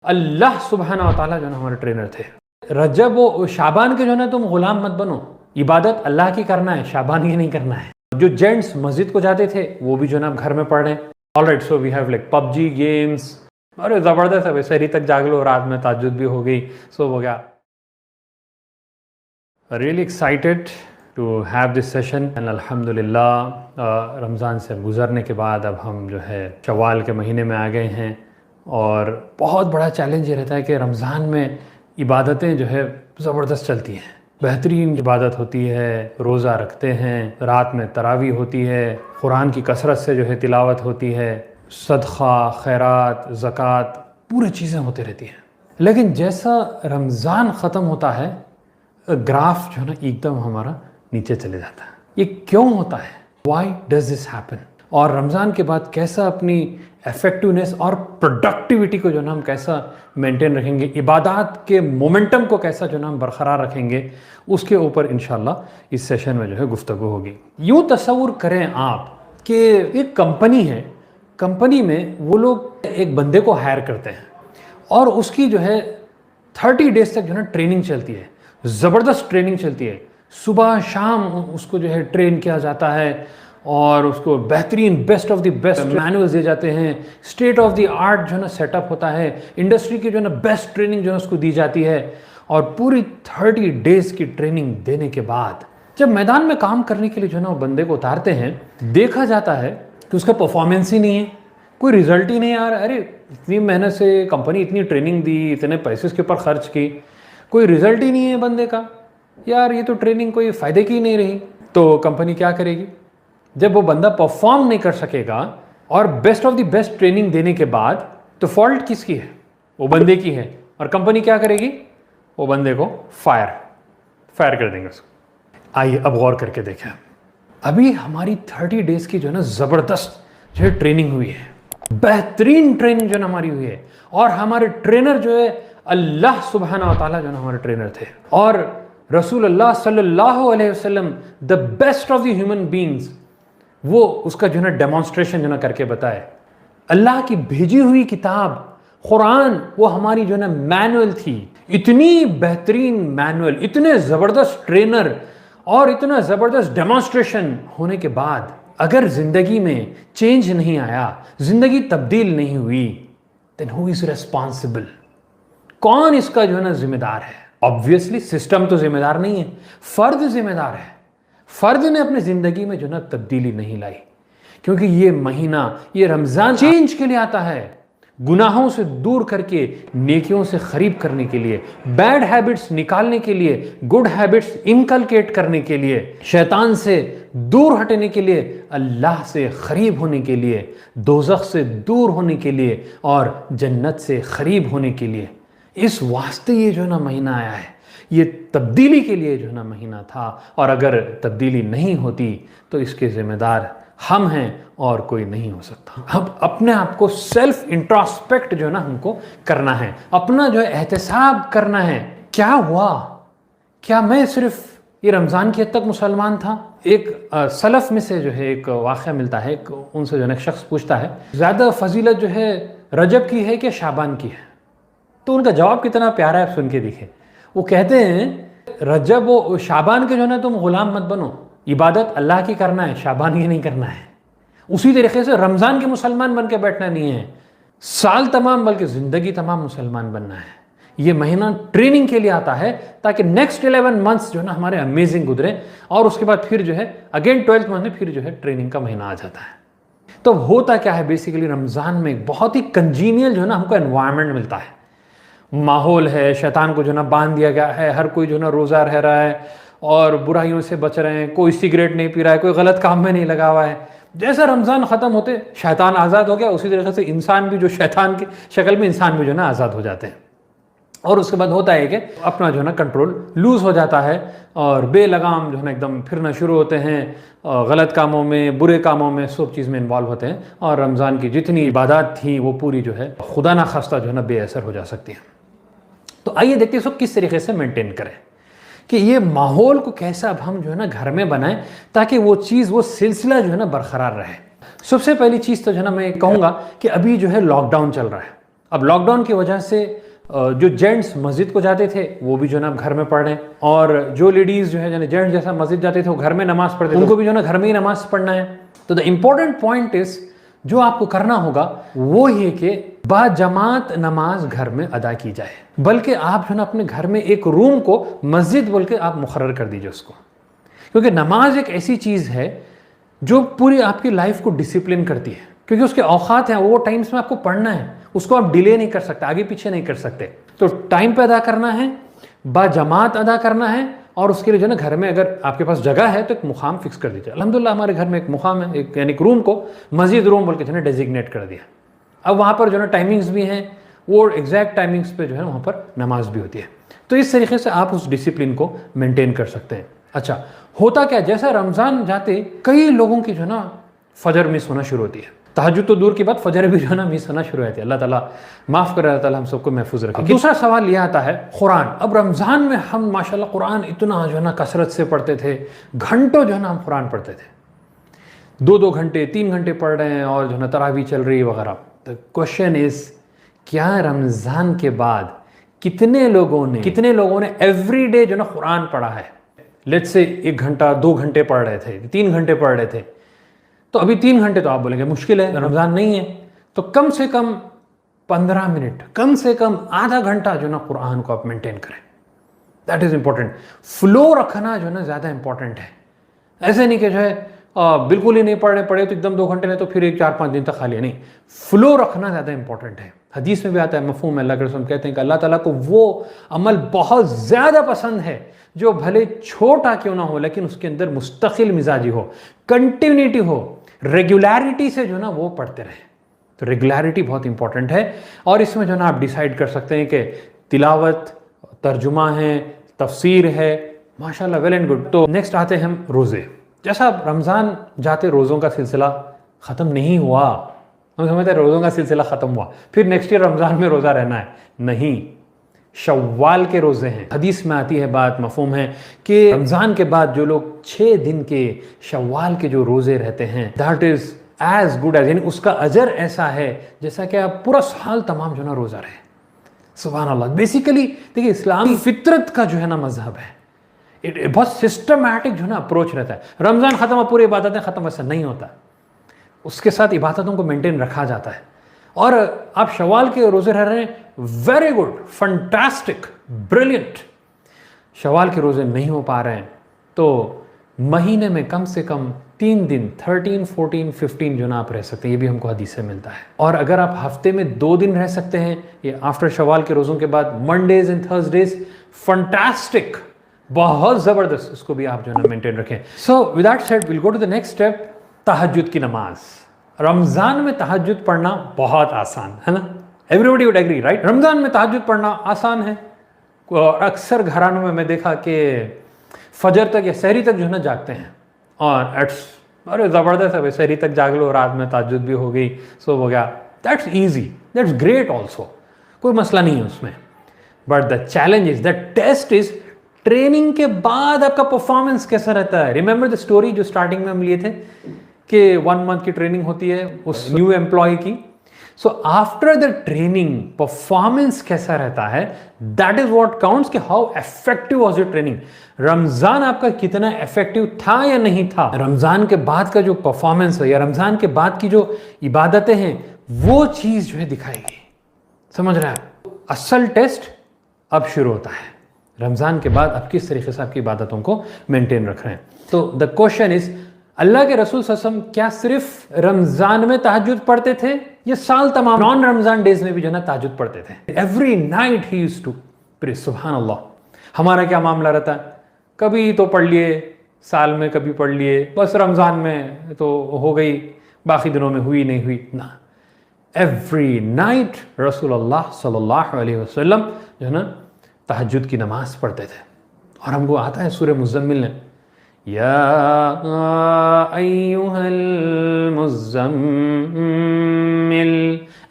अल्लाह सुब्हाना व तआला जो है हमारे ट्रेनर थे। रजब व शाबान के जो है तुम गुलाम मत बनो, इबादत अल्लाह की करना है, शाबान की नहीं करना है। जो जेंट्स मस्जिद को जाते थे वो भी जो है घर में पढ़ रहे हैं। Alright, so we have like PUBG games, अरे ज़बरदस्त है भाई, शहरी तक जाग लो, रात में ताज्जुद भी हो गई, सो हो गया। Really excited to have this session and अल्हम्दुलिल्लाह रमज़ान से गुज़रने के बाद अब हम जो है शव्वाल के महीने में आ गए हैं। और बहुत बड़ा चैलेंज ये रहता है कि रमज़ान में इबादतें जो है ज़बरदस्त चलती हैं, बेहतरीन इबादत होती है, रोज़ा रखते हैं, रात में तरावी होती है, कुरान की कसरत से जो है तिलावत होती है, सदक़ा खैरात ज़कात पूरी चीज़ें होती रहती हैं। लेकिन जैसा रमज़ान ख़त्म होता है ग्राफ जो है ना एकदम हमारा नीचे चले जाता है। ये क्यों होता है? Why does this happen? और रमज़ान के बाद कैसा अपनी इफ़ेक्टिवनेस और प्रोडक्टिविटी को जो ना हम कैसा मेंटेन रखेंगे, इबादत के मोमेंटम को कैसा जो ना हम बरकरार रखेंगे, उसके ऊपर इंशाल्लाह इस सेशन में जो है गुफ्तगू होगी। यूँ तसव्वुर करें आप कि एक कंपनी है, कंपनी में वो लोग एक बंदे को हायर करते हैं और उसकी जो है 30 डेज तक जो है ट्रेनिंग चलती है, ज़बरदस्त ट्रेनिंग चलती है। सुबह शाम उसको जो है ट्रेन किया जाता है और उसको बेहतरीन best of the best manuals दिए जाते हैं, स्टेट ऑफ द आर्ट जो है ना सेटअप होता है, इंडस्ट्री की जो है ना बेस्ट ट्रेनिंग जो है उसको दी जाती है। और पूरी 30 डेज़ की ट्रेनिंग देने के बाद जब मैदान में काम करने के लिए जो है ना वो बंदे को उतारते हैं, देखा जाता है कि उसका परफॉर्मेंस ही नहीं है, कोई रिजल्ट ही नहीं आ रहा। अरे इतनी मेहनत से कंपनी इतनी ट्रेनिंग दी, इतने पैसे उसके ऊपर खर्च की, कोई रिजल्ट ही नहीं है बंदे का, यार ये तो ट्रेनिंग कोई फ़ायदे की नहीं रही। तो कंपनी क्या करेगी? जब वो बंदा परफॉर्म नहीं कर सकेगा और best of the best training देने के बाद, तो फॉल्ट किसकी है? वो बंदे की है। और कंपनी क्या करेगी? वो बंदे को फायर कर देंगे उसको। आइए अब गौर करके देखें, अभी हमारी 30 डेज़ की जो है ना ज़बरदस्त जो है ट्रेनिंग हुई है, बेहतरीन ट्रेनिंग जो है ना हमारी हुई है। और हमारे ट्रेनर जो है अल्लाह सुब्हाना व तआला जो है ना हमारे ट्रेनर थे। और रसूलुल्लाह सल्लल्लाहु अलैहि वसल्लम the best of the human beings, वो उसका जो है ना डेमोन्स्ट्रेशन जो है ना करके बताए। अल्लाह की भेजी हुई किताब कुरान वो हमारी जो है ना मैनुअल थी, इतनी बेहतरीन मैनुअल, इतने ज़बरदस्त ट्रेनर और इतना ज़बरदस्त डेमोन्स्ट्रेशन होने के बाद अगर ज़िंदगी में चेंज नहीं आया, ज़िंदगी तब्दील नहीं हुई, देन हु इज़ रिस्पॉन्सिबल? कौन इसका जो है ना जिम्मेदार है? ऑब्वियसली सिस्टम तो जिम्मेदार नहीं है, फ़र्द जिम्मेदार है। फ़र्द ने अपनी ज़िंदगी में जो ना तब्दीली नहीं लाई, क्योंकि ये महीना, ये रमज़ान चेंज के लिए आता है, गुनाहों से दूर करके नेकियों से ख़रीब करने के लिए, बैड हैबिट्स निकालने के लिए, गुड हैबिट्स इनकलकेट करने के लिए, शैतान से दूर हटने के लिए, अल्लाह से क़रीब होने के लिए, दोज़ख से दूर होने के लिए और जन्नत से क़रीब होने के लिए। इस वास्ते ये जो ना महीना आया है, ये तब्दीली के लिए जो ना महीना था। और अगर तब्दीली नहीं होती तो इसके ज़िम्मेदार हम हैं और कोई नहीं हो सकता। अब अपने आप को सेल्फ इंट्रोस्पेक्ट जो है ना हमको करना है, अपना जो है एहतसाब करना है। क्या हुआ? क्या मैं सिर्फ ये रमज़ान की हद तक मुसलमान था? एक सलफ़ में से जो है एक वाक़या मिलता है, उनसे जो है एक शख्स पूछता है, ज़्यादा फजीलत जो है रजब की है कि शाबान की है? तो उनका जवाब कितना प्यारा है, आप सुन के देखिए। वो कहते हैं रजब व शाबान के जो ना तुम गुलाम मत बनो, इबादत अल्लाह की करना है, शाबान की नहीं करना है। उसी तरीके से रमज़ान के मुसलमान बन के बैठना नहीं है, साल तमाम बल्कि ज़िंदगी तमाम मुसलमान बनना है। ये महीना ट्रेनिंग के लिए आता है ताकि नेक्स्ट 11 मंथ्स जो ना हमारे अमेजिंग गुजरे और उसके बाद फिर जो है अगेन 12th मंथ में फिर जो है ट्रेनिंग का महीना आ जाता है। तो होता क्या है बेसिकली, रमज़ान में बहुत ही कंजीनियल जो है ना हमको एनवायरनमेंट मिलता है, माहौल है, शैतान को जो ना बांध दिया गया है, हर कोई जो ना रोज़ा रह रहा है और बुराइयों से बच रहे हैं, कोई सिगरेट नहीं पी रहा है, कोई गलत काम में नहीं लगा हुआ है। जैसा रमज़ान ख़त्म होते शैतान आज़ाद हो गया, उसी तरीके से इंसान भी जो शैतान की शक्ल में इंसान भी जो ना आज़ाद हो जाते हैं। और उसके बाद होता है कि अपना जो ना कंट्रोल लूज़ हो जाता है और बेलगाम जो है ना एकदम फिरना शुरू होते हैं, गलत कामों में, बुरे कामों में, सब चीज़ में इन्वॉल्व होते हैं। और रमज़ान की जितनी इबादत थी वो पूरी जो है खुदा ना खास्ता जो है ना बेअसर हो जा सकती है। तो आइए देखते हैं इसको किस तरीके से मेंटेन करें कि ये माहौल को कैसा अब हम जो है ना घर में बनाएं ताकि वो चीज़, वो सिलसिला जो है ना बरकरार रहे। सबसे पहली चीज़ तो जो है ना मैं कहूँगा कि अभी जो है लॉकडाउन चल रहा है अब लॉकडाउन की वजह से जो जेंट्स मस्जिद को जाते थे वो भी जो है ना घर में पढ़ रहे हैं, और जो लेडीज़ जो है जेंट्स जैसा मस्जिद जाते थे वो घर में नमाज पढ़ते थे, उनको भी जो है ना घर में ही नमाज पढ़ना है। तो द इम्पोर्टेंट पॉइंट इज, जो आपको करना होगा वो ये कि बाजमात नमाज घर में अदा की जाए, बल्कि आप जो है ना अपने घर में एक रूम को मस्जिद बोल के आप मुकर्रर कर दीजिए उसको, क्योंकि नमाज एक ऐसी चीज़ है जो पूरी आपकी लाइफ को डिसिप्लिन करती है, क्योंकि उसके औकात हैं, वो टाइम्स में आपको पढ़ना है, उसको आप डिले नहीं कर सकते, आगे पीछे नहीं कर सकते। तो टाइम पे अदा करना है, बाजमात अदा करना है, और उसके लिए जो है ना घर में अगर आपके पास जगह है तो एक मुकाम फिक्स कर दीजिए। अल्हम्दुलिल्लाह हमारे घर में एक मुकाम है, एक यानी रूम को मस्जिद रूम बोल के जो है डेजिग्नेट कर दिया। अब वहाँ पर जो है ना टाइमिंग्स भी हैं, वो एग्जैक्ट टाइमिंग्स पे जो है वहाँ पर नमाज भी होती है। तो इस तरीके से आप उस डिसिप्लिन को मेंटेन कर सकते हैं। अच्छा, होता क्या, जैसा रमज़ान जाते कई लोगों की जो है ना फजर मिस होना शुरू होती है, तहज्जुद तो दूर की बात, फजर भी जो है ना मिस होना शुरू होती है। अल्लाह ताला माफ़ करे, अल्लाह ताला हम सबको महफूज रखे। दूसरा सवाल यह आता है कुरान। अब रमज़ान में हम माशाल्लाह कुरान इतना जो है ना कसरत से पढ़ते थे, घंटों जो है ना हम कुरान पढ़ते थे, 2-2 घंटे 3 घंटे पढ़ रहे हैं, और जो है ना तरावी चल रही है वगैरह। द क्वेश्चन इज, क्या रमज़ान के बाद कितने लोगों ने एवरी डे जो है ना कुरान पढ़ा है? लेट्स से 1 घंटा 2 घंटे पढ़ रहे थे, 3 घंटे पढ़ रहे थे, तो अभी 3 घंटे तो आप बोलेंगे मुश्किल है, रमज़ान नहीं है, तो कम से कम 15 मिनट, कम से कम आधा घंटा जो ना कुरान को आप मेंटेन करें। That is important. फ्लो रखना जो ना ज़्यादा इंपॉर्टेंट है। ऐसे नहीं कि जो है बिल्कुल ही नहीं पढ़े तो एकदम 2 घंटे नहीं, तो फिर 4-5 दिन तक खाली है, नहीं, फ्लो रखना ज़्यादा इंपॉर्टेंट है। हदीस में भी आता है, मफ़हूम अल्लाह के रसूल कहते हैं कि अल्लाह ताला को वो अमल बहुत ज़्यादा पसंद है जो भले छोटा क्यों ना हो, लेकिन उसके अंदर मुस्तकिल मिजाजी हो, कंटिन्यूटी हो, रेगुलरिटी से जो ना वो पढ़ते रहे। तो रेगुलरिटी बहुत इंपॉर्टेंट है, और इसमें जो ना आप डिसाइड कर सकते हैं कि तिलावत, तर्जुमा है, तफसीर है, माशाल्लाह, वेल एंड गुड। तो नेक्स्ट आते हैं हम रोज़े। जैसा रमज़ान जाते रोज़ों का सिलसिला ख़त्म नहीं हुआ, हम समझते हैं रोज़ों का सिलसिला ख़त्म हुआ फिर नेक्स्ट ईयर रमज़ान में रोज़ा रहना है, नहीं, शव्वाल के रोज़े हैं। हदीस में आती है बात, मफ़हूम है कि रमज़ान के बाद जो लोग 6 दिन के शव्वाल के जो रोज़े रहते हैं, that is as good as, यानी उसका अजर ऐसा है जैसा कि आप पूरा साल तमाम जो ना रोज़ा रहे। सुभान अल्लाह। बेसिकली देखिए, इस्लाम फितरत का जो है ना मजहब है, बहुत सिस्टमैटिक जो है ना अप्रोच रहता है। रमज़ान ख़त्म, पूरी इबादतें ख़त्म, ऐसा नहीं होता, उसके साथ इबादतों को मेंटेन रखा जाता है। और आप शवाल के रोज़े रह रहे हैं, very good, fantastic, brilliant. Shawwal के रोज़े नहीं हो पा रहे हैं तो महीने में कम से कम 3 दिन 13, 14, 15 जो ना आप रह सकते हैं, ये भी हमको हदीस से मिलता है। और अगर आप हफ्ते में 2 दिन रह सकते हैं, ये आफ्टर शवाल के रोज़ों के बाद, मंडेज एंड थर्सडेज, फंटास्टिक, बहुत ज़बरदस्त, उसको भी आप जो है ना मेंटेन रखें। So with that said, will go to the next step, तहज्जुद की नमाज। रमज़ान में तहज्जुद पढ़ना बहुत आसान है ना, everybody would agree, right? Ramzan में तहज्जुद पढ़ना आसान है, और अक्सर घरानों में मैं देखा कि फजर तक या सहरी तक जो है ना जागते हैं, और अरे ज़बरदस्त है भाई, सहरी तक जाग लो, रात में तहज्जुद भी हो गई, सो हो गया, that's easy, that's great also, कोई मसला नहीं है उसमें। But the challenge is, the test is, training के बाद आपका परफॉर्मेंस कैसा रहता है। रिमेंबर द स्टोरी जो स्टार्टिंग में हम लिए थे कि 1 मंथ की ट्रेनिंग होती है उस न्यू एम्प्लॉय की। So after the training performance कैसा रहता है, दैट इज व्हाट काउंट्स, कि how effective was your training. Ramzan आपका कितना इफेक्टिव था या नहीं था, रमजान के बाद का जो परफॉर्मेंस है या रमजान के बाद की जो इबादतें हैं, वो चीज जो है दिखाएगी। समझ रहे हैं? असल टेस्ट अब शुरू होता है रमजान के बाद, आप किस तरीके से आपकी इबादतों को मेंटेन रख रहे हैं। तो द क्वेश्चन इज, अल्लाह के रसूल सल्लल्लाहु अलैहि वसल्लम क्या सिर्फ रमजान में तहज्जुद पढ़ते थे, ये साल तमाम नॉन रमजान डेज में भी जो ना तहज्जुद पढ़ते थे? Every night he used to pray. सुभान अल्लाह। हमारा क्या मामला रहता है, कभी तो पढ़ लिए साल में, कभी पढ़ लिए बस, रमजान में तो हो गई, बाकी दिनों में हुई नहीं हुई ना। एवरी नाइट रसूलुल्लाह सल्लल्लाहु अलैहि वसल्लम जो है ना तहज्जुद की नमाज पढ़ते थे। और हमको आता है सूरह मुज़म्मिल ने, या अय्युहल मुज़म्मिल,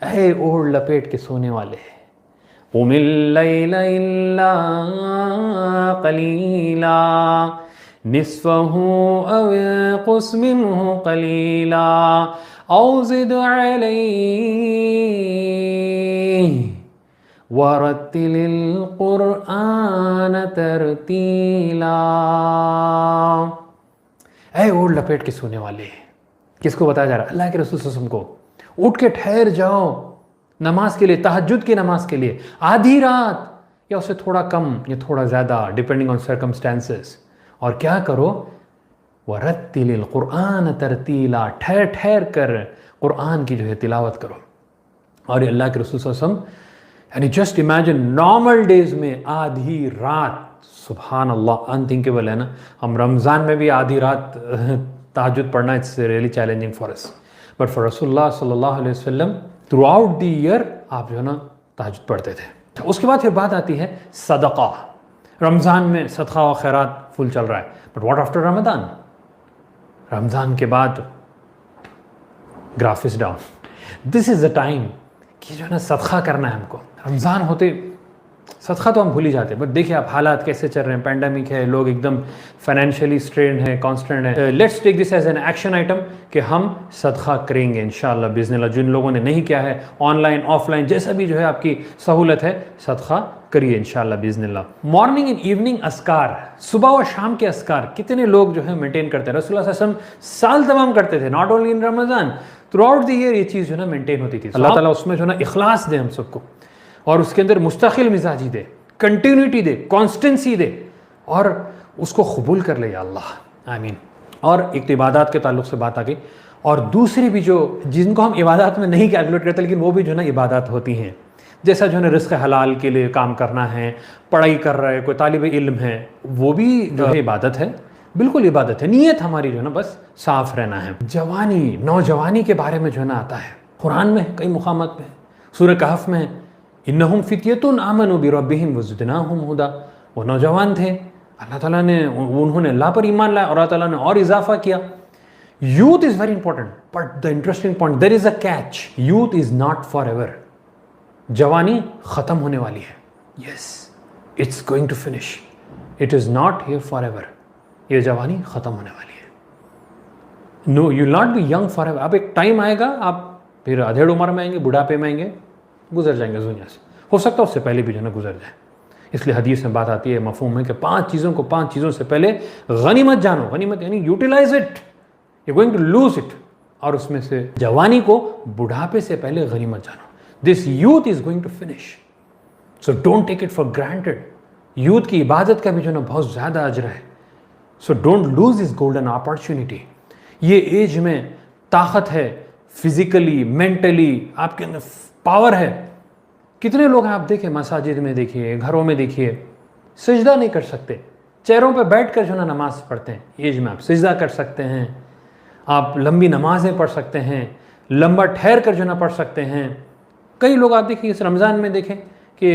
ऐ ओढ़ लपेट के सोने वाले, क़ुमिल लैला इल्ला क़लीला निस्फ़हु अव इंक़ुस मिन्हु क़लीला औ ज़िद अलैहि वरत्तिलिल कुरआन तरतीला। ऐ ओढ़ लपेट के सोने वाले, किसको बताया जा रहा है? अल्लाह के रसूल सल्लल्लाहु अलैहि वसल्लम को। उठ के ठहर जाओ नमाज के लिए, तहज्जुद की नमाज के लिए, आधी रात या उससे थोड़ा कम या थोड़ा ज़्यादा डिपेंडिंग ऑन सर्कमस्टेंसेस। और क्या करो? वरत्तिलिल कुरआन तरतीला, ठहर ठहर कर कुरान की जो है तिलावत करो। और अल्लाह के रसूल सल्लल्लाहु अलैहि वसल्लम, यानी जस्ट इमेजिन नॉर्मल डेज में आधी रात, सुभान अल्लाह, अनथिंकेबल है ना। हम रमज़ान में भी आधी रात तहज्जुद पढ़ना, it's really challenging for us, but for रसूलुल्लाह सल्लल्लाहु अलैहि वसल्लम थ्रू आउट द ईयर आप जो है ना तहज्जुद पढ़ते थे। उसके बाद फिर बात आती है सदका। रमज़ान में सदका व खैरात फुल चल रहा है, but what after Ramzan? Ramzan के बाद graph is down. This is the time कि जो है ना सदका करना है हमको। रमज़ान होते सदका तो हम भूल ही जाते हैं, बट देखिए आप हालात कैसे चल रहे हैं, पैंडमिक है, लोग एकदम फाइनेंशियली स्ट्रेन है, कॉन्स्टेंट है। Let's take this as an action item कि हम सदका करेंगे इंशाअल्लाह बिज़निल्लाह। जिन लोगों ने नहीं किया है, ऑनलाइन ऑफलाइन जैसा भी जो है आपकी सहूलत है, सदका करिए इंशाअल्लाह बिज़निल्लाह। मॉर्निंग एंड इवनिंग अस्कार, सुबह और शाम के अस्कार कितने लोग जो है मेंटेन करते हैं? रसूलुल्लाह सल्लल्लाहु अलैहि वसल्लम साल तमाम करते थे, not only in Ramzan, through out the year ये चीज़ जो है ना मेंटेन होती थी। अल्लाह ताला उसमें जो है ना इखलास दे हम सबको, और उसके अंदर मुस्तकिल मिजाजी दे, कंटिन्यूटी दे, कॉन्स्टेंसी दे, और उसको कबूल कर ले या अल्लाह, आमीन। और एक तो इबादत के ताल्लुक से बात आ गई, और दूसरी भी जो जिनको हम इबादत में नहीं कैलकुलेट करते, लेकिन वो भी जो है ना इबादत होती हैं, जैसा जो है ना रिज़्क़ हलाल के लिए काम करना है, पढ़ाई कर रहा है, कोई तालिब इल्म है, वो भी जो है इबादत है, बिल्कुल इबादत है। नीयत हमारी जो है ना बस साफ रहना है। जवानी, नौजवानी के बारे में जो है ना आता है कुरान में कई मुकामात में, सूरह कहफ में, इन्नहुम फित्यतुन आमनु बिरब्बिहिम वज़िदनाहुम हुदा। वो नौजवान थे, अल्लाह ताला ने उन्होंने अल्लाह पर ईमान लाया और अल्लाह ताला ने और इजाफा किया। Youth is very important, but the interesting point, there is a catch, youth is not forever. जवानी ख़त्म होने वाली है, yes, it's going to finish, it is not here forever. ये जवानी ख़त्म होने वाली है। No, you will not be young forever. अब एक टाइम आएगा, आप फिर अधेड़ उम्र में आएंगे, बुढ़ापे में आएंगे, गुजर जाएंगे दुनिया से। हो सकता है उससे पहले भी जो ना गुजर जाए। इसलिए हदीस में बात आती है, मफहूम है कि 5 चीज़ों से पहले गनीमत जानो। गनीमत यानी utilise it, you going to lose it. और उसमें से जवानी को बुढ़ापे से पहले गनीमत जानो। This youth is going to finish, so don't take it for granted. Youth की इबादत का भी जो ना बहुत ज़्यादा अजर है, so don't lose this golden opportunity. ये एज में ताकत है, फिजिकली मेंटली आपके अंदर पावर है। कितने लोग हैं आप देखिए, मसाजिद में देखिए, घरों में देखिए, सजदा नहीं कर सकते, चेयरों पे बैठकर जो ना नमाज पढ़ते हैं। एज में आप सजदा कर सकते हैं, आप लंबी नमाजें पढ़ सकते हैं, लंबा ठहर कर जो ना पढ़ सकते हैं। कई लोग आप देखिए इस रमज़ान में देखें कि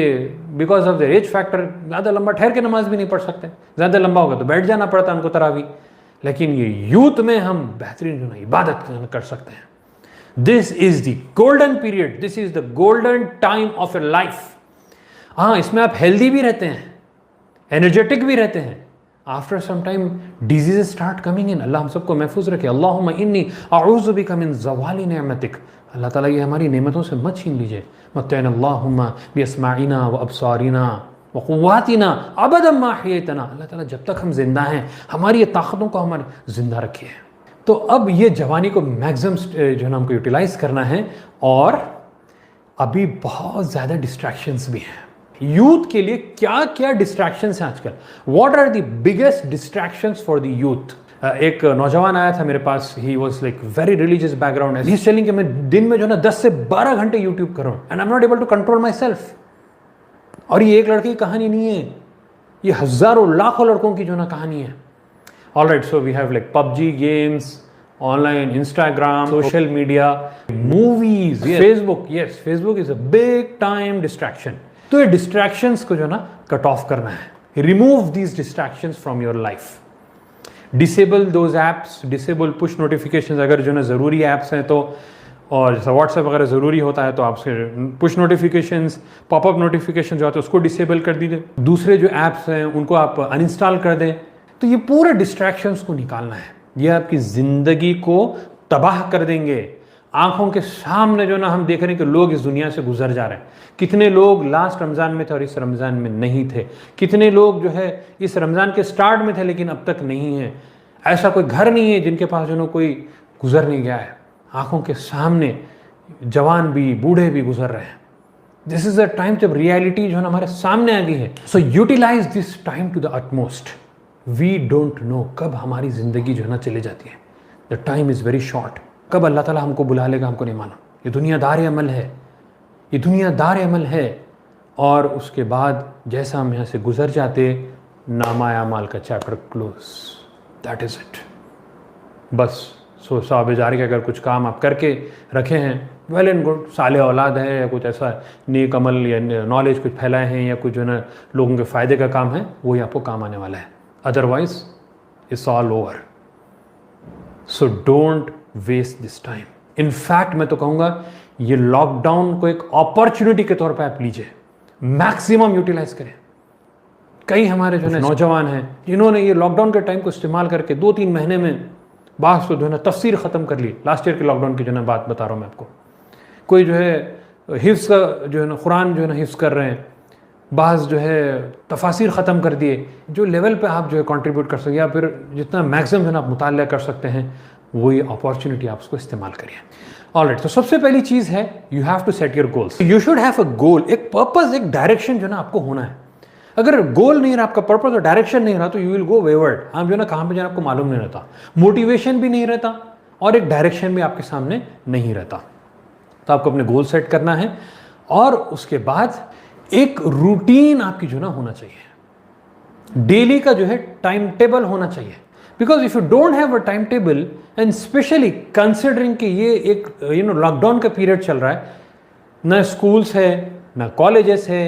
because of the age factor ज़्यादा लंबा ठहर के नमाज भी नहीं पढ़ सकते, ज़्यादा लंबा होगा तो बैठ जाना पड़ता है उनको तरावी। लेकिन ये यूथ में हम बेहतरीन जो ना इबादत कर सकते हैं। This is the golden period, this is the golden time of your life. हाँ, इसमें आप हेल्दी भी रहते हैं, एनर्जेटिक भी रहते हैं। After some time diseases start coming in. Allah हम सबको महफूज रखे। अल्लाहुम्मा इन्नी अऊज़ु बिका मिन ज़वाली नेमतिक। अल्लाह ताला ये हमारी नेमतों से मत छीन लीजिए। मत्तैना अल्लाहुम्मा बिअस्माइना व अब्सारिना व क़ुव्वातिना अबदम मा अहयैतना। अल्लाह ताला जब तक हम जिंदा हैं हमारी ये ताकतों को हमारे जिंदा रखिए। तो अब ये जवानी को मैक्सिमम जो है ना हमको यूटिलाइज करना है। और अभी बहुत ज़्यादा डिस्ट्रैक्शंस भी हैं। यूथ के लिए क्या क्या डिस्ट्रैक्शंस हैं आजकल? What are the biggest distractions for the youth? एक नौजवान आया था मेरे पास, he was like very religious background, he is telling कि मैं दिन में जो ना 10 से 12 घंटे यूट्यूब कर रहा हूँ and I am not able to control myself. और ये एक लड़के की कहानी नहीं है, ये हज़ारों लाखों लड़कों की जो ना कहानी है। All right, so we have like PUBG games, online Instagram, social media, movies, Facebook. Yes, Facebook is a big time distraction. तो ये डिस्ट्रैक्शंस को जो ना कट ऑफ करना है। Remove these distractions from your life. Disable those apps, disable push notifications. अगर जो ना ज़रूरी ऐप्स हैं तो, और जैसा व्हाट्सएप वगैरह ज़रूरी होता है तो आपसे पुश नोटिफिकेशंस, पॉपअप नोटिफिकेशन जो आते हैं उसको डिसेबल कर दीजिए। दूसरे जो ऐप्स हैं उनको आप अनइंस्टॉल कर दें। तो ये पूरे डिस्ट्रैक्शंस को निकालना है, ये आपकी ज़िंदगी को तबाह कर देंगे, आंखों के सामने जो ना हम देख रहे हैं कि लोग इस दुनिया से गुजर जा रहे हैं। कितने लोग लास्ट रमज़ान में थे और इस रमज़ान में नहीं थे। कितने लोग जो है इस रमज़ान के स्टार्ट में थे लेकिन अब तक नहीं है। ऐसा कोई घर नहीं है जिनके पास जो ना कोई गुजर नहीं गया है। आंखों के सामने जवान भी बूढ़े भी गुजर रहे हैं। दिस इज अ टाइम जब रियलिटी जो है हमारे सामने आ गई है। So utilize this time to the utmost. We don't know कब हमारी जिंदगी जो है ना चले जाती है। The time is very short. कब अल्लाह ताला हमको बुला लेगा हमको नहीं मालूम। ये दुनियादार अमल है, ये दुनियादार अमल है। और उसके बाद जैसा हम यहाँ से गुजर जाते, नामा अमाल का chapter close. That is it. बस साहब जारी का अगर कुछ काम आप करके रखे हैं, वेल एंड गुड, साले औलाद है या कुछ ऐसा नेक अमल या नॉलेज कुछ फैलाए हैं या कुछ जो है ना लोगों के फ़ायदे का काम है, वही आपको काम आने वाला है। Otherwise it's all over. So don't waste this time. In fact मैं तो कहूँगा ये लॉकडाउन को एक अपॉर्चुनिटी के तौर पर आप लीजिए, मैक्सिमम यूटिलाइज करें। कई हमारे जो है नौजवान हैं जिन्होंने ये लॉकडाउन के टाइम को इस्तेमाल करके 2-3 महीने में बात तो जो है ना तफसीर ख़त्म कर ली। लास्ट ईयर के लॉकडाउन की जो है ना बात बता रहा हूँ मैं आपको। कोई जो है हिफ्ज़ का जो है ना कुरान जो है ना हिफ्ज़ कर रहे हैं, बाज़ जो है तफासिर ख़त्म कर दिए। जो लेवल पे आप जो है कंट्रीब्यूट कर सकते या फिर जितना मैक्सिमम जो है ना आप मुताल्ला कर सकते हैं, वही अपॉर्चुनिटी आप उसको इस्तेमाल करिए। ऑलराइट, तो सबसे पहली चीज़ है you have to set your goals. You should have a goal, एक पर्पज़, एक डायरेक्शन जो है ना आपको होना है। अगर गोल नहीं रहा आपका, पर्पस और डायरेक्शन नहीं रहा, तो यू विल गो वेवर्ड। आप जो ना कहाँ पे जाना आपको मालूम नहीं रहता, मोटिवेशन भी नहीं रहता और एक डायरेक्शन भी आपके सामने नहीं रहता। तो आपको अपने गोल सेट करना है और उसके बाद एक रूटीन आपकी जो ना होना चाहिए। डेली का जो है टाइम टेबल होना चाहिए। Because if you don't have a time table, and specially considering कि ये एक लॉकडाउन का पीरियड चल रहा है, ना स्कूल्स है ना कॉलेजेस है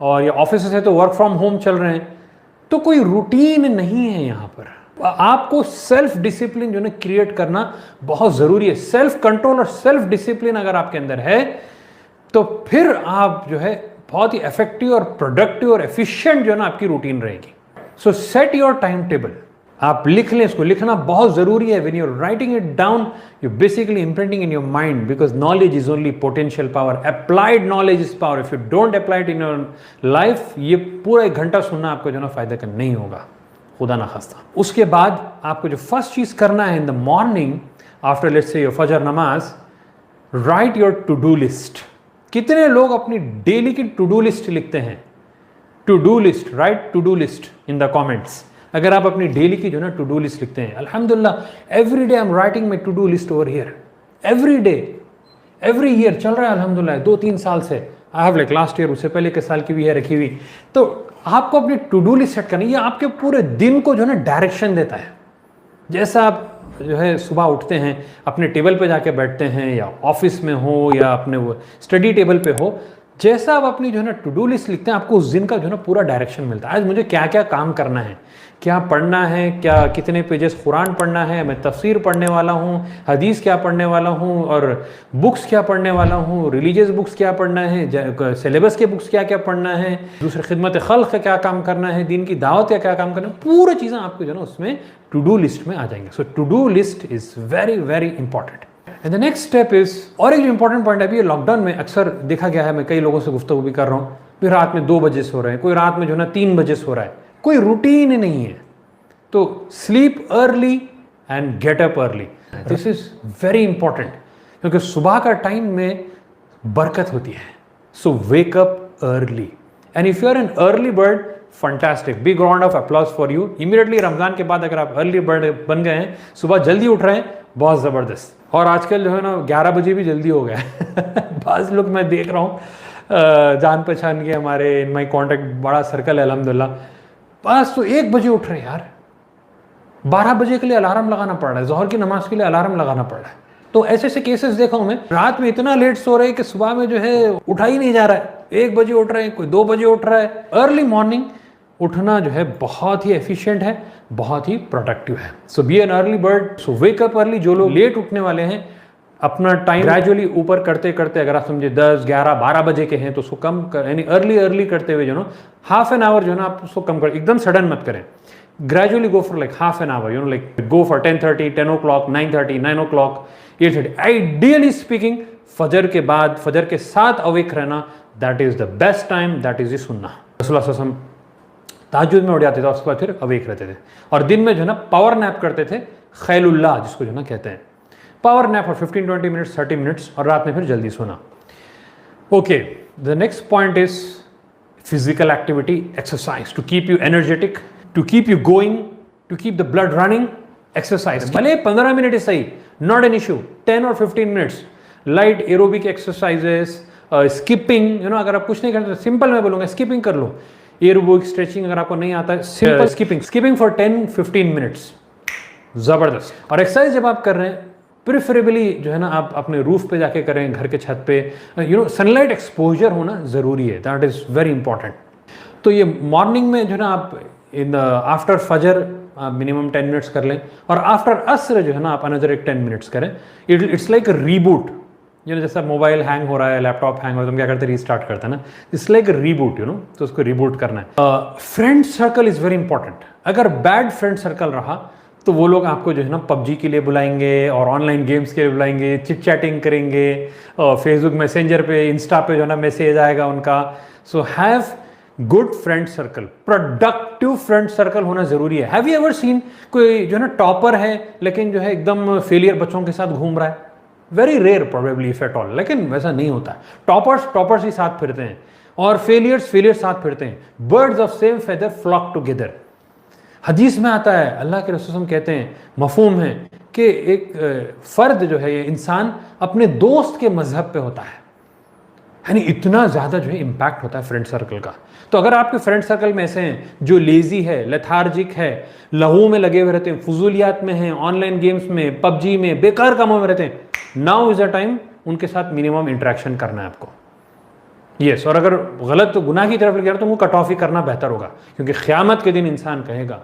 और ये ऑफिस है तो वर्क फ्रॉम होम चल रहे हैं, तो कोई रूटीन नहीं है यहाँ पर। आपको सेल्फ डिसिप्लिन जो है क्रिएट करना बहुत ज़रूरी है। सेल्फ कंट्रोल और सेल्फ डिसिप्लिन अगर आपके अंदर है तो फिर आप जो है बहुत ही इफेक्टिव और प्रोडक्टिव और एफिशिएंट जो है ना आपकी रूटीन रहेगी। So set your time table. आप लिख लें, इसको लिखना बहुत ज़रूरी है। When you are writing it down, you basically imprinting in your mind, because knowledge is only potential power, applied knowledge is power. If you don't apply it in your life, ये पूरा 1 घंटा सुनना आपको जो ना फायदा का नहीं होगा, खुदा ना खास्ता। उसके बाद आपको जो फर्स्ट चीज़ करना है in the morning after let's say your फजर नमाज, write your to do list. कितने लोग अपनी डेली की टू डू लिस्ट लिखते हैं? To do list, write to do list in the comments. अगर आप अपनी डेली की जो ना टू डू लिस्ट लिखते हैं, अल्हम्दुलिल्लाह every day I am writing my to do list over here, every day every year चल रहा है अल्हम्दुलिल्लाह 2-3 साल से। I have like last year, उससे पहले के साल की भी है रखी हुई। तो आपको अपनी टू डू लिस्ट सेट करनी, ये आपके पूरे दिन को जो है ना डायरेक्शन देता है। जैसा आप जो है सुबह उठते हैं, अपने टेबल पे जाके बैठते हैं या ऑफिस में हो या अपने वो स्टडी टेबल पे हो, जैसा आप अपनी जो है ना टू डू लिस्ट लिखते हैं, आपको उस दिन का जो है ना पूरा डायरेक्शन मिलता है। आज मुझे क्या क्या काम करना है, क्या पढ़ना है, क्या कितने पेजेस कुरान पढ़ना है, मैं तफसीर पढ़ने वाला हूँ, हदीस क्या पढ़ने वाला हूँ और बुक्स क्या पढ़ने वाला हूँ, रिलीजियस बुक्स क्या पढ़ना है, सिलेबस के बुक्स क्या क्या पढ़ना है, दूसरे खिदमत खल्क का क्या काम करना है, दिन की दावत का क्या काम करना है, पूरी चीज़ें आपको जो है ना उसमें टू डू लिस्ट में आ जाएंगे। So to do list is very very important. And the next step is, और एक जो इंपॉर्टेंट पॉइंट है, अभी लॉकडाउन में अक्सर देखा गया है, मैं कई लोगों से गुफ्तगू भी कर रहा हूँ, फिर रात में 2 बजे सो रहे हैं, कोई रात में जो है ना 3 बजे सो रहा है, कोई रूटीन नहीं है। तो sleep early and get up early, this is very important, क्योंकि सुबह का टाइम में बरकत होती है। So wake up early, and if you are an early bird, fantastic, big round of applause for you. Immediately Ramzan के बाद अगर आप अर्ली बर्ड बन गए हैं, सुबह जल्दी उठ रहे हैं, बहुत ज़बरदस्त। और आजकल जो है ना 11 बजे भी जल्दी हो गया है। बाज़ लोग मैं देख रहा हूँ जान पहचान के हमारे, इन माई कॉन्टेक्ट बड़ा सर्कल है अल्हम्दुलिल्लाह, बस तो 1 बजे उठ रहे हैं यार, 12 बजे के लिए अलार्म लगाना पड़ रहा है, ज़ोहर की नमाज के लिए अलार्म लगाना पड़ रहा है। तो ऐसे ऐसे केसेस देखा हूँ मैं, रात में इतना लेट सो रहे हैं कि सुबह में जो है उठा ही नहीं जा रहा है। 1 बजे उठ रहे हैं, कोई 2 बजे उठ रहा है। अर्ली मॉर्निंग उठना जो है बहुत ही एफिशिएंट है, बहुत ही प्रोडक्टिव है। So be an early bird, so wake up early. जो लोग लेट उठने वाले हैं, अपना टाइम ग्रेजुअली ऊपर करते करते, अगर आप समझे 10, 11, 12 बजे के हैं तो उसको कम कर, यानी अर्ली करते हुए जो ना हाफ एन आवर जो ना आप उसको कम कर, एकदम सडन मत करें। Gradually go for like half an hour, like go for 10:30, 10 o'clock, 9:30, 9 o'clock, 8:30 ideally speaking फजर के बाद, फजर के साथ अवेक रहना, that is the best time, that is सुन्ना। रसूलुल्लाह ताजुद में उड़ जाते थे, उसके बाद फिर अवेक रहते थे, और दिन में जो है ना पावर नैप करते थे, खैलुल्लाह जिसको जो है ना कहते हैं, power nap for 15-20 minutes, 30 minutes, और रात में फिर जल्दी सोना। Okay, the next point is physical activity, exercise to keep you energetic, to keep you going, to keep the blood running. Exercise भले 15 मिनट ही सही, नॉट एन इशू, 10 और 15 minutes, light aerobic exercises, skipping, अगर आप कुछ नहीं करते, simple मैं बोलूँगा स्किपिंग कर लो, एरोबिक स्ट्रेचिंग अगर आपको नहीं आता है, सिंपल स्किपिंग फॉर 10-15 मिनट्स, ज़बरदस्त। और एक्सरसाइज जब आप कर रहे हैं, प्रिफरेबली जो है ना आप अपने रूफ पे जाके करें, घर के छत पे, सनलाइट एक्सपोजर होना ज़रूरी है, दैट इज़ वेरी इंपॉर्टेंट। तो ये मॉर्निंग में जो है ना आप इन आफ्टर फजर मिनिमम 10 मिनट्स कर लें, और आफ्टर असर जो है ना आप अनदर 10 मिनट्स करें। इट्स लाइक रीबूट, जैसा मोबाइल हैंग हो रहा है, लैपटॉप हैंग हो रहा है, तो हम क्या करते हैं, रीस्टार्ट करते हैं ना, इट्स लाइक रीबूट, तो उसको रीबूट करना है। Friend circle is very important. अगर बैड फ्रेंड सर्कल रहा तो वो लोग आपको जो है ना पबजी के लिए बुलाएंगे, और ऑनलाइन गेम्स के लिए बुलाएंगे, चिट चैटिंग करेंगे, फेसबुक मैसेंजर पे, इंस्टा पे जो है ना मैसेज आएगा उनका। So have good friend circle, productive friend circle होना जरूरी है। हैव यू एवर सीन कोई जो है ना टॉपर है लेकिन जो है एकदम फेलियर बच्चों के साथ घूम रहा है? Very rare probably if at all, लेकिन वैसा नहीं होता है। टॉपर्स ही साथ फिरते हैं, और फेलियर्स साथ फिरते हैं। Birds of same feather flock together. हदीस में आता है, अल्लाह के रसूल कहते हैं, मफहूम है कि एक फर्द जो है, ये इंसान अपने दोस्त के मजहब पे होता है, यानी इतना ज़्यादा जो है इम्पैक्ट होता है फ्रेंड सर्कल का। तो अगर आपके फ्रेंड सर्कल में ऐसे हैं जो लेजी है, लेथार्जिक है, लहू में लगे हुए रहते हैं, फजूलियात में हैं, ऑनलाइन गेम्स में, पबजी में, बेकार कामों में रहते हैं, नाउ इज़ अ टाइम उनके साथ मिनिमम इंटरेक्शन करना है आपको। यस, और अगर गलत गुनाह की तरफ लेकर तो वो कट ऑफ ही करना बेहतर होगा, क्योंकि क़यामत के दिन इंसान कहेगा,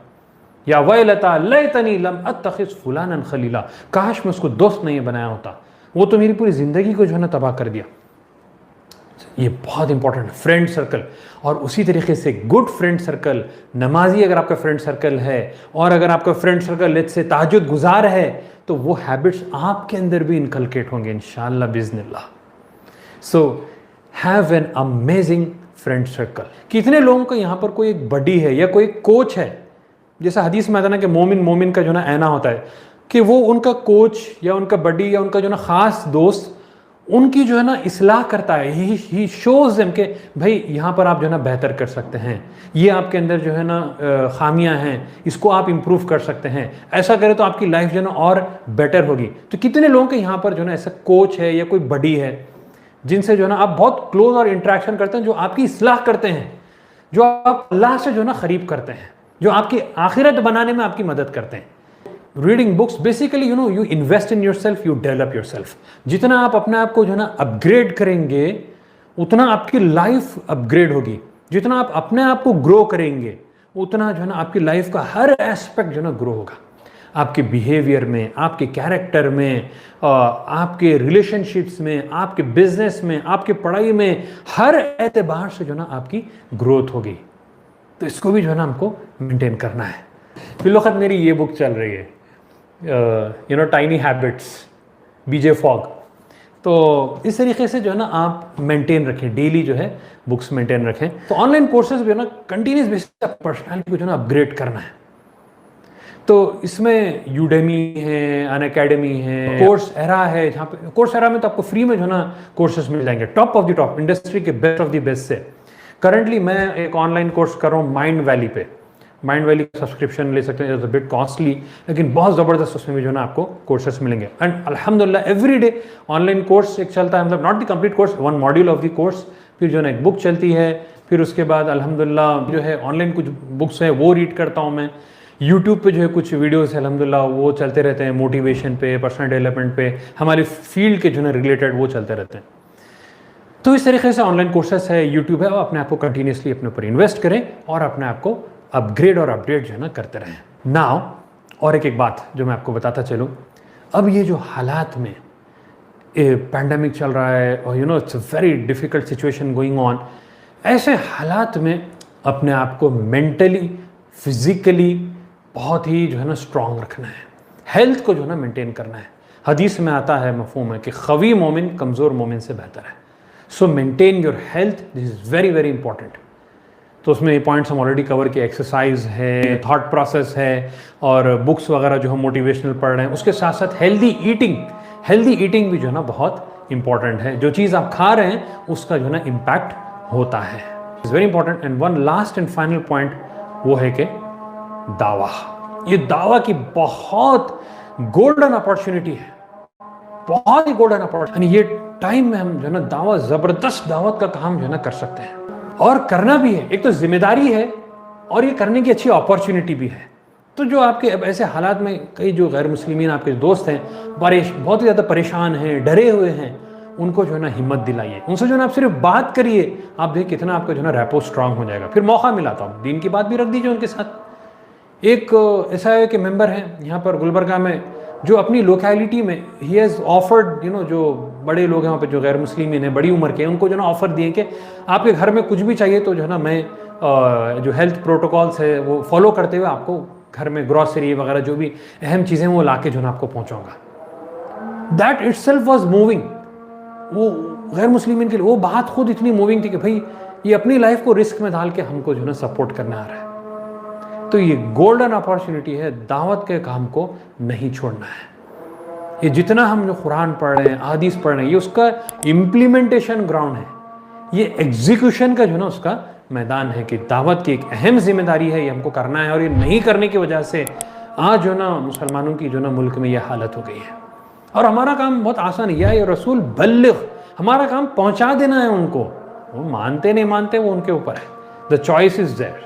या वैलता लैतनी लम अत्तखिज़ फुलानन खलीला, काश मैं उसको दोस्त नहीं बनाया होता, वो तो मेरी पूरी ज़िंदगी को जो है ना तबाह कर दिया। ये बहुत इंपॉर्टेंट फ्रेंड सर्कल। और उसी तरीके से गुड फ्रेंड सर्कल, नमाजी अगर आपका फ्रेंड सर्कल है, और अगर आपका फ्रेंड सर्कल लेट्स से तहज्जुद गुजार है, तो वो हैबिट्स आपके अंदर भी इनकलकेट होंगे इंशाअल्लाह बिज़निल्लाह। So have an amazing friend circle. कितने लोगों का यहाँ पर कोई एक बडी है या कोई कोच है, जैसा हदीस में आता ना कि मोमिन का जो ना ऐना होता है, कि वो उनका कोच या उनका बडी या उनका जो ना ख़ास दोस्त उनकी जो है ना इस्लाह करता है। ही शोज़ देम के भाई यहाँ पर आप जो है ना बेहतर कर सकते हैं, ये आपके अंदर जो है ना खामियां हैं, इसको आप इम्प्रूव कर सकते हैं, ऐसा करें तो आपकी लाइफ जो है ना और बेटर होगी। तो कितने लोगों के यहाँ पर जो है ना ऐसा कोच है या कोई बडी है जिनसे जो है ना आप बहुत क्लोज और इंटरेक्शन करते हैं, जो आपकी इस्लाह करते हैं, जो आप अल्लाह से जो है ना करीब करते हैं, जो आपकी आखिरत बनाने में आपकी मदद करते हैं। Reading books basically you invest in yourself, you develop yourself. जितना आप अपने आप को जो है ना अपग्रेड करेंगे, उतना आपकी लाइफ अपग्रेड होगी। जितना आप अपने आप को ग्रो करेंगे, उतना जो है ना आपकी लाइफ का हर एस्पेक्ट जो है ना ग्रो होगा। आपके बिहेवियर में, आपके कैरेक्टर में, आपके रिलेशनशिप्स में, आपके बिजनेस में, आपके पढ़ाई में, हर एतबार से जो है ना आपकी ग्रोथ होगी। तो इसको भी जो है ना हमको मेंटेन करना है। फिल वक्त मेरी ये बुक चल रही है, टाइनी हैबिट्स, बीजे फॉग। तो इस तरीके से जो है ना आप मेंटेन रखें, डेली जो है बुक्स मेंटेन रखें। तो ऑनलाइन कोर्सेज भी है ना कंटिन्यूस बेसिस पे पर्सनालिटी को जो है ना अपग्रेड करना है। तो इसमें यूडेमी है, अनअकैडमी है, कोर्स एरा है, जहाँ पे कोर्स एरा में तो आपको फ्री में जो है ना कोर्सेज मिल जाएंगे, top of the top, industry के बेस्ट ऑफ द बेस्ट से। करंटली मैं एक ऑनलाइन कोर्स कर रहा हूँ माइंड वैली पे। माइंड वैली का सब्सक्रिप्शन ले सकते हैं, इट्स अ बिट कॉस्टली, लेकिन बहुत ज़बरदस्त उसमें भी जो है ना आपको कोर्सेस मिलेंगे। एंड अल्हम्दुलिल्लाह एवरी डे ऑनलाइन कोर्स एक चलता है, मतलब not the complete course, one module of the course, फिर जो है ना एक बुक चलती है, फिर उसके बाद अल्हम्दुलिल्लाह जो है ऑनलाइन कुछ बुक्स हैं वो रीड करता हूँ मैं। यूट्यूब पे जो है कुछ वीडियोस है अल्हम्दुलिल्लाह वो चलते रहते हैं, मोटिवेशन पे, पर्सनल डेवलपमेंट पे, हमारे फील्ड के जो है रिलेटेड वो चलते रहते हैं। तो इस तरीके से ऑनलाइन कोर्सेस है, यूट्यूब है, अपने आप को कंटिन्यूसली अपने ऊपर इन्वेस्ट करें और अपने आप को अपग्रेड और अपडेट जो है ना करते रहें। नाउ और एक बात जो मैं आपको बताता चलूँ, अब ये जो हालात में पैंडेमिक चल रहा है और it's a very difficult situation going on, ऐसे हालात में अपने आप को मेंटली, फिजिकली बहुत ही जो है ना स्ट्रांग रखना है, हेल्थ को जो है ना मेंटेन करना है। हदीस में आता है, मफहूम है कि क़वी मोमिन कमज़ोर मोमिन से बेहतर है। सो maintain your health, this is very very important. तो उसमें ये पॉइंट्स हम ऑलरेडी कवर किए, एक्सरसाइज है, थॉट प्रोसेस है, और बुक्स वगैरह जो हम मोटिवेशनल पढ़ रहे हैं, उसके साथ साथ हेल्दी ईटिंग भी जो है ना बहुत इंपॉर्टेंट है। जो चीज़ आप खा रहे हैं उसका जो है ना इम्पैक्ट होता है, is very important. And one last and final point वो है कि दावा, ये दावा की बहुत गोल्डन अपॉर्चुनिटी है, बहुत ही गोल्डन अपॉर्चुनिटी। ये टाइम में हम जो है ना दावा, ज़बरदस्त दावत का काम जो है ना कर सकते हैं, और करना भी है। एक तो जिम्मेदारी है और ये करने की अच्छी अपॉर्चुनिटी भी है। तो जो आपके अब ऐसे हालात में कई जो गैर मुस्लिमीन आपके दोस्त हैं, बहुत ही ज़्यादा परेशान हैं, डरे हुए हैं, उनको जो है ना हिम्मत दिलाइए, उनसे जो है ना आप सिर्फ बात करिए, आप देखिए कितना आपका जो है ना रैपो स्ट्रांग हो जाएगा। फिर मौका मिला तो आप दीन की बात भी रख दीजिए उनके साथ। एक SIA के मेंबर हैं यहाँ पर गुलबर्गा में, जो अपनी लोकेलिटी में ही हैज़ ऑफर्ड, जो बड़े लोग हैं वहाँ पे जो गैर मुस्लिमीन हैं, बड़ी उम्र के, उनको जो है ना ऑफ़र दिए कि आपके घर में कुछ भी चाहिए तो जो है ना मैं जो हेल्थ प्रोटोकॉल्स है वो फॉलो करते हुए आपको घर में ग्रॉसरी वगैरह जो भी अहम चीज़ें वो ला के जो है ना आपको पहुँचाऊँगा। That itself was moving. वो गैर मुस्लिमीन के लिए वो बात खुद इतनी मूविंग थी कि भाई ये अपनी लाइफ को रिस्क में डाल के हमको जो है ना सपोर्ट करने आ रहा है। तो ये गोल्डन अपॉर्चुनिटी है, दावत के काम को नहीं छोड़ना है। ये जितना हम जो कुरान पढ़ रहे हैं, हदीस पढ़ रहे हैं, ये उसका इम्प्लीमेंटेशन ग्राउंड है, ये एग्जीक्यूशन का जो है ना उसका मैदान है कि दावत की एक अहम जिम्मेदारी है, ये हमको करना है। और ये नहीं करने की वजह से आज जो ना मुसलमानों की जो ना मुल्क में ये हालत हो गई है। और हमारा काम बहुत आसान है, या रसूल बल्लिग, हमारा काम पहुंचा देना है उनको। वो मानते नहीं मानते वो उनके ऊपर है, द चॉइस इज देयर।